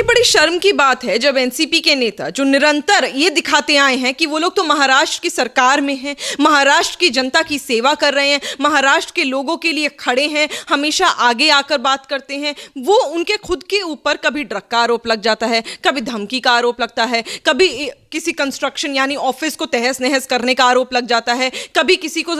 बड़ी शर्म की बात है जब एनसीपी के नेता जो निरंतर ये दिखाते आए हैं कि वो लोग तो महाराष्ट्र की सरकार में हैं, महाराष्ट्र की जनता की सेवा कर रहे हैं, महाराष्ट्र के लोगों के लिए खड़े हैं, हमेशा आगे आकर बात करते हैं, वो उनके खुद के ऊपर कभी ड्रग का आरोप लग जाता है, कभी धमकी का आरोप लगता है, कभी किसी कंस्ट्रक्शन यानी ऑफिस को तहस नहस करने का आरोप लग जाता है, कभी किसी को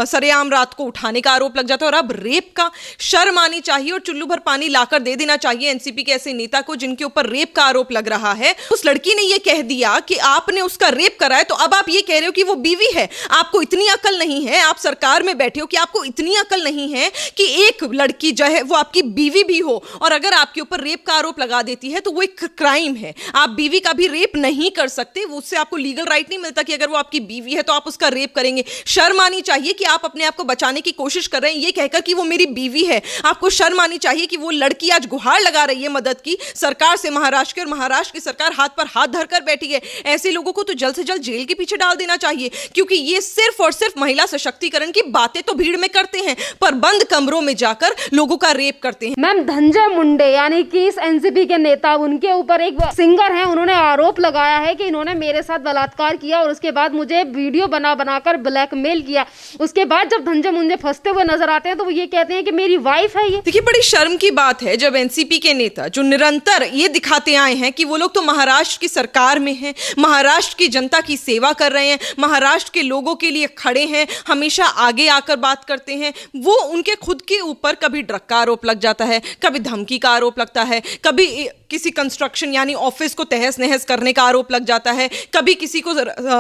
सरेआम रात को उठाने का आरोप लग जाता है। और अब रेप का शर्म आनी चाहिए और चुल्लू भर पानी लाकर दे देना चाहिए एनसीपी के ऐसे नेता को जिनके ऊपर रेप का आरोप लग रहा है। उस लड़की ने ये कह दिया कि आपने उसका रेप करा है, तो अब आप ये कह रहे हो कि वो बीवी है। आपको इतनी अकल नहीं है, आप सरकार में बैठे हो कि आपको इतनी अकल नहीं है कि एक लड़की जो है वो आपकी बीवी भी हो और अगर आपके ऊपर रेप का आरोप लगा देती है तो वो एक क्राइम है। आप बीवी का भी रेप नहीं कर सकते, उससे आपको लीगल राइट नहीं मिलता कि अगर वो आपकी बीवी है तो आप उसका रेप करेंगे। शर्म आनी चाहिए कि आप अपने आप को बचाने की कोशिश कर रहे हैं ये कहकर कि वो मेरी बीवी है। आपको शर्म आनी चाहिए कि वो लड़की आज गुहार लगा रही है मदद की सरकार से, महाराष्ट्र की, और महाराष्ट्र की सरकार हाथ पर हाथ धरकर बैठी है। ऐसे लोगों को तो जल्द से जल्द जेल के पीछे डाल देना चाहिए, क्योंकि ये सिर्फ और सिर्फ महिला सशक्तिकरण की बातें तो भीड़ में करते हैं पर बंद कमरों में जाकर लोगों का रेप करते हैं। मैम, धनंजय मुंडे यानी कि इस एनसीपी के नेता, उनके ऊपर एक सिंगर है, उन्होंने आरोप लगाया है कि इन्होंने मेरे साथ बलात्कार किया और उसके बाद मुझे वीडियो बनाकर ब्लैकमेल किया। उसके बाद जब धनंजय मुंडे फंसते हुए नजर आते हैं तो वो ये कहते हैं कि मेरी वाइफ है ये। देखिए, बड़ी शर्म की बात है जब एनसीपी के नेता जो निरंतर ये दिखाते आए हैं कि वो लोग तो महाराष्ट्र की सरकार में हैं, महाराष्ट्र की जनता की सेवा कर रहे हैं, महाराष्ट्र के लोगों के लिए खड़े हैं, हमेशा आगे आकर बात करते हैं, वो उनके खुद के ऊपर कभी ड्रग का आरोप लग जाता है, कभी धमकी का आरोप लगता है, कभी किसी कंस्ट्रक्शन यानी ऑफिस को तहस नहस करने का आरोप लग जाता है, कभी किसी को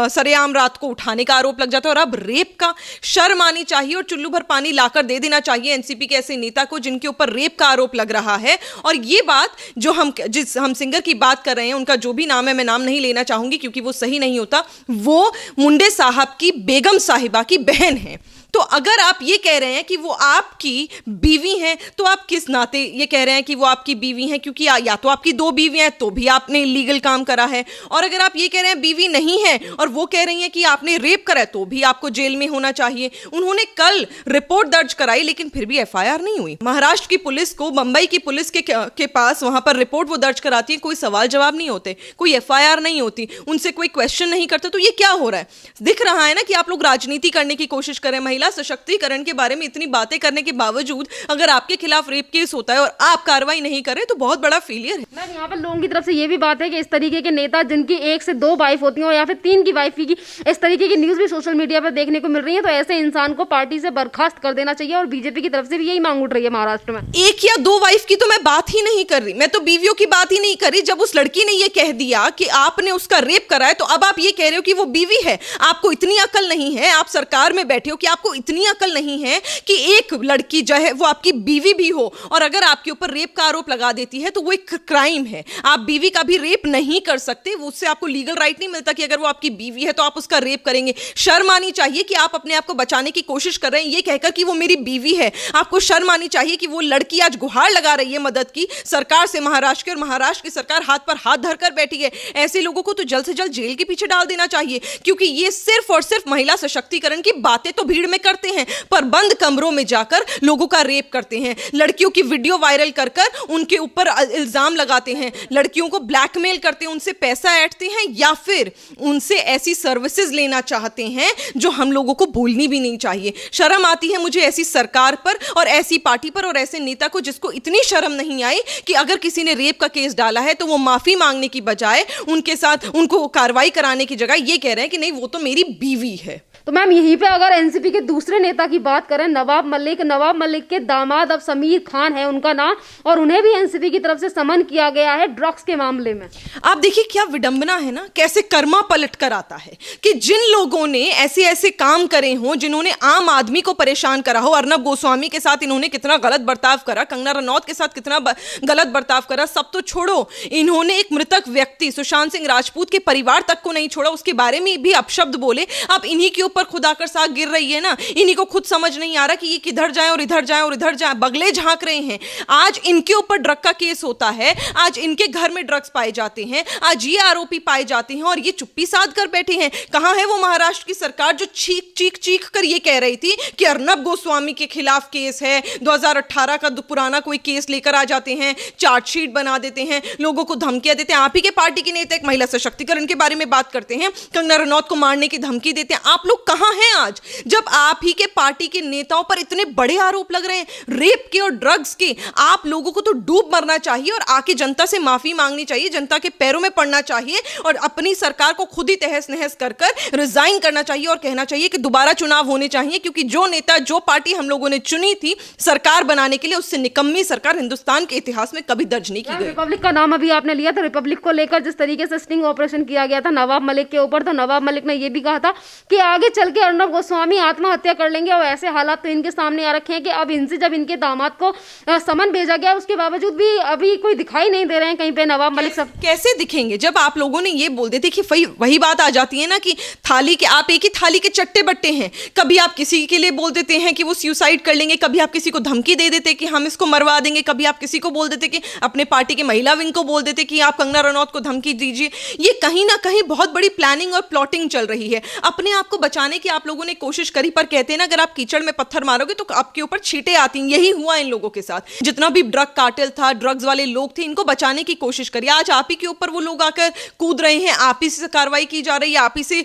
सरेआम रात को उठाने का आरोप लग जाता है। और अब रेप का शर्म आनी चाहिए और चुल्लू भर पानी लाकर दे देना चाहिए एनसीपी के ऐसे नेता को जिनके ऊपर रेप का आरोप लग रहा है। और ये बात जो हम सिंगर की बात कर रहे हैं, उनका जो भी नाम है, मैं नाम नहीं लेना चाहूंगी क्योंकि वो सही नहीं होता, वो मुंडे साहब की बेगम साहिबा की बहन है। तो अगर आप ये कह रहे हैं कि वो आपकी बीवी हैं तो आप किस नाते ये कह रहे हैं कि वो आपकी बीवी हैं, क्योंकि या तो आपकी दो बीवियां हैं तो भी आपने इलीगल काम करा है, और अगर आप ये कह रहे हैं बीवी नहीं है और वो कह रही हैं कि आपने रेप करा है तो भी आपको जेल में होना चाहिए। उन्होंने कल रिपोर्ट दर्ज कराई लेकिन फिर भी एफआईआर नहीं हुई। महाराष्ट्र की पुलिस को, मुंबई की पुलिस के पास वहां पर रिपोर्ट वो दर्ज कराती है, कोई सवाल जवाब नहीं होते, कोई एफआईआर नहीं होती, उनसे कोई क्वेश्चन नहीं करते। तो ये क्या हो रहा है? दिख रहा है ना कि आप लोग राजनीति करने की कोशिश कर रहे हैं। महिला सशक्तिकरण के बारे में इतनी बातें करने के बावजूद अगर आपके खिलाफ रेप केस होता है और आप कार्रवाई नहीं करें तो बहुत बड़ा फेलियर है। मैम, यहाँ पर लोगों की तरफ से ये भी बात है कि इस तरीके के नेता जिनकी 1 से 2 वाइफ होती हैं या फिर 3 की वाइफ की, इस तरीके की न्यूज भी सोशल मीडिया पर देखने को मिल रही है, तो ऐसे इंसान को पार्टी से बर्खास्त कर देना चाहिए। और बीजेपी की तरफ से भी यही मांग उठ रही है महाराष्ट्र में। 1 या 2 वाइफ की तो मैं बात ही नहीं कर रही, मैं तो बीवियों की बात ही नहीं कर रही। जब उस लड़की ने ये कह दिया कि आपने उसका रेप करा है, तो अब आप ये कह रहे हो कि वो बीवी है। आपको इतनी अकल नहीं है, आप सरकार में बैठे हो कि आपको इतनी अकल नहीं है कि एक लड़की जो है वो आपकी बीवी भी हो और अगर आपके ऊपर रेप का आरोप लगा देती है तो वो एक क्राइम है। आप बीवी का भी रेप नहीं कर सकते, उससे आपको लीगल राइट नहीं मिलता कि अगर वो आपकी बीवी है तो आप उसका रेप करेंगे। शर्म आनी चाहिए कि आप अपने आप को बचाने की कोशिश कर रहे हैं ये कहकर कि वो मेरी बीवी है। आपको शर्म आनी चाहिए कि वो लड़की आज गुहार लगा रही है मदद की सरकार से, महाराष्ट्र की, और महाराष्ट्र की सरकार हाथ पर हाथ धरकर बैठी है। ऐसे लोगों को तो जल्द से जल्द जेल के पीछे डाल देना चाहिए, क्योंकि ये सिर्फ और सिर्फ महिला सशक्तिकरण की बातें तो भीड़ में करते हैं पर बंद कमरों में जाकर लोगों का रेप करते हैं। लड़कियों की वीडियो वायरल कर उनके ऊपर इल्जाम लगाते हैं, लड़कियों को ब्लैकमेल करते हैं, उनसे पैसा ऐंठते हैं या फिर उनसे ऐसी सर्विसेज लेना चाहते हैं जो हम लोगों को भूलनी भी नहीं चाहिए। शर्म आती है मुझे ऐसी सरकार पर और ऐसी पार्टी पर और ऐसे नेता को जिसको इतनी शर्म नहीं आई कि अगर किसी ने रेप का केस डाला है तो वो माफी मांगने की बजाय उनके साथ उनको कार्रवाई कराने की जगह ये कह रहे हैं कि नहीं वो तो मेरी बीवी है। तो मैम, यहीं पे अगर एनसीपी के दूसरे नेता की बात करें, नवाब मलिक के दामाद अब समीर खान है उनका नाम, और उन्हें भी एनसीपी की तरफ से समन किया गया है ड्रग्स के मामले में। आप देखिए क्या विडंबना है ना, कैसे कर्मा पलट कर आता है कि जिन लोगों ने ऐसे ऐसे काम करे हों, जिन्होंने आम आदमी को परेशान करा हो, अर्नब गोस्वामी के साथ इन्होंने कितना गलत बर्ताव करा, कंगना रनौत के साथ कितना गलत बर्ताव करा, सब तो छोड़ो, इन्होंने एक मृतक व्यक्ति सुशांत सिंह राजपूत के परिवार तक को नहीं छोड़ा, उसके बारे में भी अपशब्द बोले। अब इन्हीं के ऊपर खुदाकर साग गिर रही है ना, इन्हीं को खुद समझ नहीं आ रहा कि ये किधर जाए और इधर जाए और इधर जाए, बगले झांक रहे हैं। आज इनके ऊपर ड्रग का केस होता है, आज इनके घर में ड्रग्स पाए जाते हैं, आज ये आरोपी पाए जाते हैं और ये चुप्पी साध कर बैठे हैं। कहां है वो महाराष्ट्र की सरकार जो चीख चीख चीख कर ये कह रही थी कि अर्नब गोस्वामी के खिलाफ केस है, 2018 का पुराना कोई केस लेकर आ जाते हैं, चार्जशीट बना देते हैं, लोगों को धमकियां देते हैं। आप ही के पार्टी के नेता एक महिला सशक्तिकरण के बारे में बात करते हैं, कंगना रनौत को मारने की धमकी देते हैं। आप लोग कहां हैं आज, जब आप ही के पार्टी के नेताओं पर इतने बड़े आरोप लग रहे हैं रेप के और ड्रग्स के? आप लोगों को तो डूब मरना चाहिए और आके जनता से माफी मांगनी चाहिए, जनता के पैरों में पड़ना चाहिए और अपनी सरकार को खुद ही तहस नहस कर रिजाइन करना चाहिए और कहना चाहिए कि दोबारा चुनाव होने चाहिए, क्योंकि जो नेता, जो पार्टी हम लोगों ने चुनी थी सरकार बनाने के लिए, उससे निकम्मी सरकार हिंदुस्तान के इतिहास में कभी दर्ज नहीं की गई। रिपब्लिक का नाम अभी आपने लिया, तो रिपब्लिक को लेकर जिस तरीके से स्टिंग ऑपरेशन किया गया था नवाब मलिक के ऊपर, तो नवाब मलिक ने यह भी कहा था कि आगे चल के अर्नब गोस्वामी आत्महत्या कर लेंगे और ऐसे हालात तो इनके सामने आ रखे हैं कि अब इनसे जब इनके दामाद को समन भेजा गया उसके बावजूद भी अभी कोई दिखाई नहीं दे रहे हैं कहीं पे नवाब मलिक सब। कैसे दिखेंगे जब आप लोगों ने ये बोल देते कि वही बात आ जाती है ना कि थाली के, आप एक ही थाली के चट्टे बट्टे हैं। कभी आप किसी के लिए बोल देते हैं कि वो सुसाइड कर लेंगे, कभी आप किसी को धमकी दे देते कि हम इसको मरवा देंगे, कभी आप किसी को बोल देते कि अपने पार्टी के महिला विंग को बोल देते कि आप कंगना रनौत को धमकी दीजिए। ये कहीं ना कहीं बहुत बड़ी प्लानिंग और प्लॉटिंग चल रही है। अपने आप को बचाने की आप लोगों ने कोशिश करी, पर कहते हैं ना अगर आप कीचड़ में पत्थर मारोगे तो आपके ऊपर छींटे आती हैं। यही हुआ इन लोगों के साथ। जितना भी ड्रग कार्टेल था, ड्रग्स वाले लोग थे, इनको बचाने की कोशिश करी। आज आप ही के ऊपर वो लोग आकर कूद रहे हैं, आप ही से कार्रवाई की जा रही है, आप ही से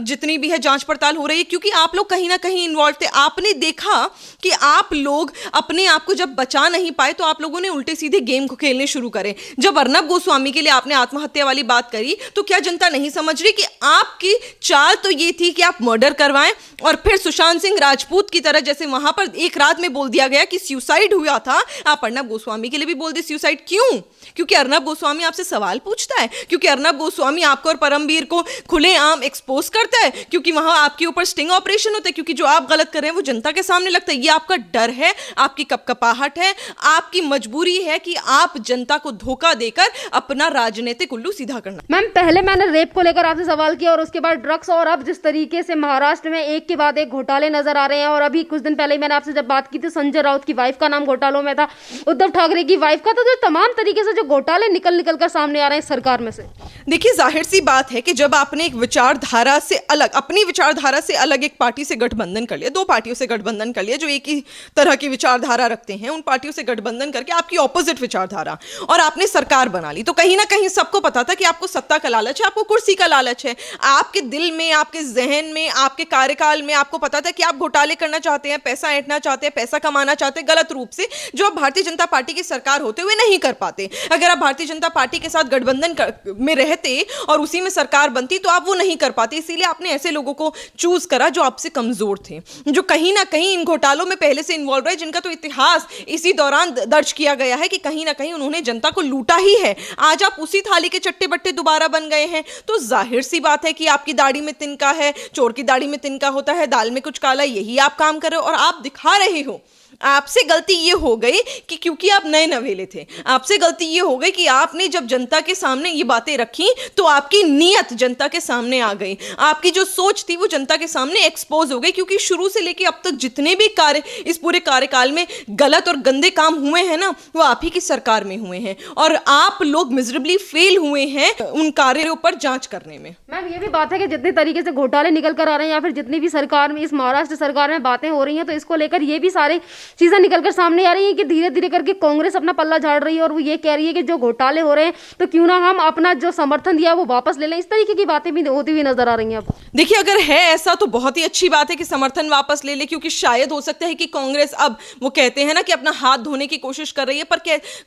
जितनी भी है जांच पड़ताल हो रही है, क्योंकि आप लोग कहीं ना कहीं इन्वॉल्व थे। आपने देखा कि आप लोग अपने आप को जब बचा नहीं पाए तो आप लोगों ने उल्टे सीधे गेम को खेलने शुरू करे। जब अर्नब गोस्वामी के लिए आपने आत्महत्या वाली बात करी तो क्या जनता नहीं समझ रही कि आपकी चाल तो ये थी कि आप मर्डर करवाएं और फिर सुशांत सिंह राजपूत की तरह, जैसे वहां पर एक रात में बोल दिया गया कि सुसाइड हुआ था, आप अर्नब गोस्वामी के लिए भी बोल दे सुसाइड। क्यों? क्योंकि अर्नब गोस्वामी आपसे सवाल पूछता है, क्योंकि अर्नब गोस्वामी आपको और परमवीर को खुलेआम एक्सपोज करता है, क्योंकि वहां आपके ऊपर स्टिंग ऑपरेशन होता है, क्योंकि जो आप गलत कर रहे हैं वो जनता के सामने लगता है। ये आपका डर है, आपकी कपकपाहट है, आपकी मजबूरी है कि आप जनता को धोखा देकर अपना राजनीतिक उल्लू सीधा करना। मैम, पहले मैंने रेप को लेकर आपसे सवाल किया और उसके बाद ड्रग्स, और अब जिस तरीके से महाराष्ट्र में एक के बाद एक घोटाले नजर आ रहे हैं, और अभी कुछ दिन पहले मैंने आपसे जब बात की थी संजय राउत की वाइफ का नाम घोटालों में था, उद्धव ठाकरे की वाइफ का, तो जो तमाम तरीके से जो घोटाले निकल कर सामने आ रहे हैं सरकार में से। देखिए, जाहिर सी बात है कि जब आपने एक विचारधारा से अलग, अपनी विचारधारा से अलग एक पार्टी से गठबंधन कर लिया, दो पार्टियों से गठबंधन कर लिया जो एक ही तरह की विचारधारा रखते हैं, उन पार्टियों से गठबंधन करके आपकी ऑपोजिट विचारधारा, और आपने सरकार बना ली, तो कहीं ना कहीं सबको पता था कि आपको सत्ता का लालच है, आपको कुर्सी का लालच है। आपके दिल में, आपके जहन में, आपके कार्यकाल में आपको पता था कि आप घोटाले करना चाहते हैं, पैसा ऐंठना चाहते हैं, पैसा कमाना चाहते हैं गलत रूप से, जो आप भारतीय जनता पार्टी की सरकार होते हुए नहीं कर पाते। अगर आप भारतीय जनता पार्टी के साथ गठबंधन में रहते और उसी में सरकार बनती तो आप वो नहीं कर पाते। इसीलिए आपने ऐसे लोगों को चूज करा जो आपसे कमजोर थे, जो कहीं ना कहीं इन घोटालों में पहले से इन्वॉल्व रहे, जिनका तो इतिहास इसी दौरान दर्ज किया गया है कि कहीं ना कहीं उन्होंने जनता को लूटा ही है। आज आप उसी थाली के चट्टे बट्टे दोबारा बन गए हैं, तो जाहिर सी बात है कि आपकी दाढ़ी में तिनका है, चोर की दाढ़ी में तिनका होता है, दाल में कुछ काला, यही आप काम कर रहे हो और आप दिखा रहे हो। आपसे गलती ये हो गई कि क्योंकि आप नए नवेले थे, आपसे गलती ये हो गई कि आपने जब जनता के सामने ये बातें रखी तो आपकी नीयत जनता के सामने आ गई, आपकी जो सोच थी वो जनता के सामने एक्सपोज हो गई, क्योंकि शुरू से लेके अब तक जितने भी कार्य इस पूरे कार्यकाल में गलत और गंदे काम हुए हैं ना, वो आप ही की सरकार में हुए हैं और आप लोग मिजरेबली फेल हुए हैं उन कार्यों पर जांच करने में। मैम, ये भी बात है कि जितने तरीके से घोटाले निकल कर आ रहे हैं या फिर जितनी भी सरकार में, इस महाराष्ट्र सरकार में बातें हो रही हैं, तो इसको लेकर ये भी सारे चीजें निकलकर सामने आ रही है कि धीरे धीरे करके कांग्रेस अपना पल्ला झाड़ रही है और वो ये कह रही है कि जो घोटाले हो रहे हैं तो क्यों ना हम अपना जो समर्थन दिया वो वापस ले लें। इस तरीके की बातें भी होती हुई नजर आ रही हैं। अब देखिए, अगर है ऐसा तो बहुत ही अच्छी बात है कि समर्थन वापस ले ले, क्योंकि शायद हो सकता है कि कांग्रेस, अब वो कहते हैं ना कि अपना हाथ धोने की कोशिश कर रही है, पर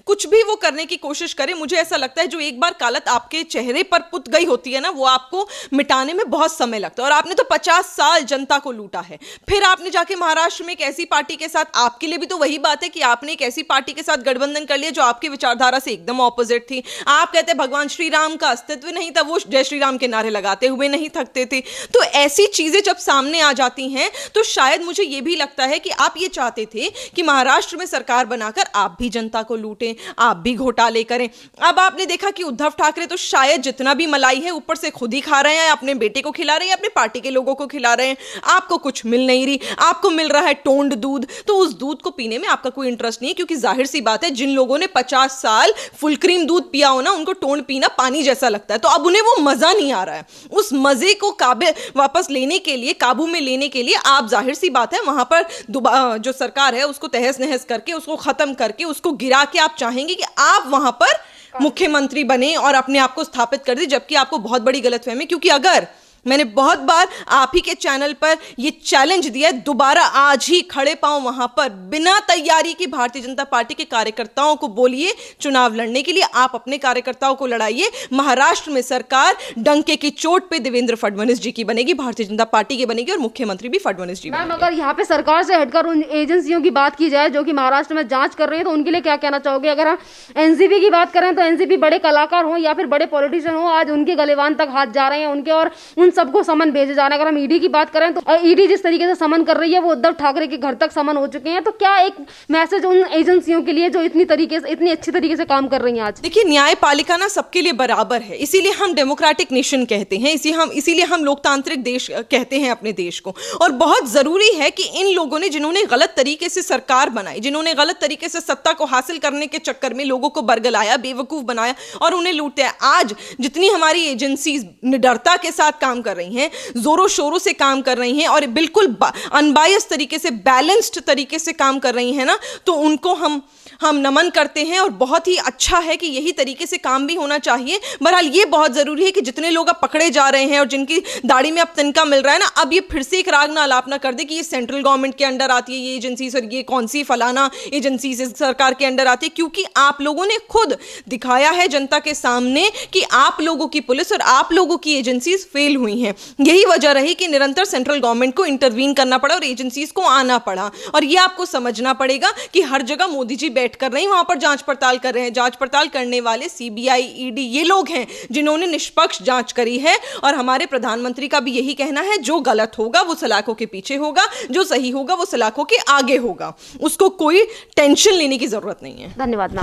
कुछ भी वो करने की कोशिश करे, मुझे ऐसा लगता है जो एक बार कालत आपके चेहरे पर पुत गई होती है ना, वो आपको मिटाने में बहुत समय लगता है। और आपने तो 50 साल जनता को लूटा है, फिर आपने जाके महाराष्ट्र में एक ऐसी पार्टी के साथ आप आपके लिए भी तो वही बात है कि आपने एक ऐसी पार्टी के साथ गठबंधन कर लिया जो आपकी विचारधारा से एकदम ऑपोजिट थी। आप कहते हैं भगवान श्री राम का अस्तित्व नहीं था, वो जय श्री राम के नारे लगाते हुए नहीं थकते थे। तो ऐसी चीजें जब सामने आ जाती हैं तो शायद मुझे ये भी लगता है कि आप ये चाहते थे कि महाराष्ट्र में सरकार बनाकर आप भी जनता को लूटें, आप भी घोटाले करें। अब आपने देखा कि उद्धव ठाकरे तो शायद जितना भी मलाई है ऊपर से खुद ही खा रहे हैं, अपने बेटे को खिला रहे हैं, अपने पार्टी के लोगों को खिला रहे हैं। आपको कुछ मिल नहीं रही, आपको मिल रहा है टोंड दूध। तो उस दूध को पीने में आपका कोई इंटरेस्ट नहीं है, क्योंकि जाहिर सी बात है जिन लोगों ने 50 साल फुल क्रीम दूध पिया हो ना, उनको टोंड पीना पानी जैसा लगता है। तो अब उन्हें वो मजा नहीं आ रहा है। उस मजे को वापस लेने के लिए, काबू में लेने के लिए आप जाहिर सी बात है वहां पर जो सरकार है उसको तहस नहस करके, उसको खत्म करके, उसको गिरा के आप चाहेंगे कि आप वहां पर मुख्यमंत्री बने और अपने आप को स्थापित कर दे, जबकि आपको बहुत बड़ी गलतफहमी। क्योंकि अगर मैंने बहुत बार आप ही के चैनल पर यह चैलेंज दिया है, दोबारा आज ही खड़े पांव वहां पर बिना तैयारी की भारतीय जनता पार्टी के कार्यकर्ताओं को बोलिए चुनाव लड़ने के लिए। आप अपने कार्यकर्ताओं को लड़ाइए। महाराष्ट्र में सरकार डंके की चोट पे देवेंद्र फडणवीस जी की बनेगी, भारतीय जनता पार्टी की बनेगी और मुख्यमंत्री भी फडणवीस जी मैम, अगर यहाँ पे सरकार से हटकर उन एजेंसियों की बात की जाए जो कि महाराष्ट्र में जांच कर रही है, तो उनके लिए क्या कहना चाहोगे? अगर हम एनसीबी की बात करें तो एनसीबी बड़े कलाकार हो या फिर बड़े पॉलिटिशियन हो, आज उनके गलेवान तक हाथ जा रहे हैं उनके, और उन सबको समन भेजे जा रहे हैं। अगर हम ईडी की बात करें तो ईडी जिस तरीके से समन कर रही है, वो उद्धव ठाकरे के घर तक समन हो चुके हैं। तो क्या एक मैसेज उन एजेंसियों के लिए जो इतनी अच्छी तरीके से काम कर रही हैं आज? देखिए, न्यायपालिका ना सबके लिए बराबर है, इसीलिए हम डेमोक्रेटिक नेशन कहते हैं, इसीलिए हम लोकतांत्रिक देश कहते हैं अपने देश को। और बहुत जरूरी है कि इन लोगों ने, जिन्होंने गलत तरीके से सरकार बनाई, जिन्होंने गलत तरीके से सत्ता को हासिल करने के चक्कर में लोगों को बरगलाया, बेवकूफ बनाया और उन्हें लूटा, आज जितनी हमारी एजेंसीज निडरता के साथ काम कर रही हैं, जोरों शोरों से काम कर रही हैं और बिल्कुल अनबायस्ड तरीके से, बैलेंस्ड तरीके से काम कर रही हैं ना, तो उनको हम नमन करते हैं। और बहुत ही अच्छा है कि यही तरीके से काम भी होना चाहिए। बहरहाल ये बहुत जरूरी है कि जितने लोग अब पकड़े जा रहे हैं और जिनकी दाढ़ी में अब तिनका मिल रहा है ना, अब ये फिर से एक राग ना आलापना कर दे कि ये सेंट्रल गवर्नमेंट के अंडर आती है ये एजेंसी और ये कौन सी फलाना एजेंसी से सरकार के अंडर आती है। क्योंकि आप लोगों ने खुद दिखाया है जनता के सामने कि आप लोगों की पुलिस और आप लोगों की एजेंसीज फेल हुई हैं। यही वजह रही कि निरंतर सेंट्रल गवर्नमेंट को इंटरवीन करना पड़ा और एजेंसीज को आना पड़ा। और ये आपको समझना पड़ेगा कि हर जगह मोदी जी बैठ कर नहीं वहां पर जांच पड़ताल कर रहे हैं। जांच पड़ताल करने वाले सीबीआई, ईडी ये लोग हैं जिन्होंने निष्पक्ष जांच करी है। और हमारे प्रधानमंत्री का भी यही कहना है, जो गलत होगा वो सलाखों के पीछे होगा, जो सही होगा वो सलाखों के आगे होगा। उसको कोई टेंशन लेने की जरूरत नहीं है। धन्यवाद मैम।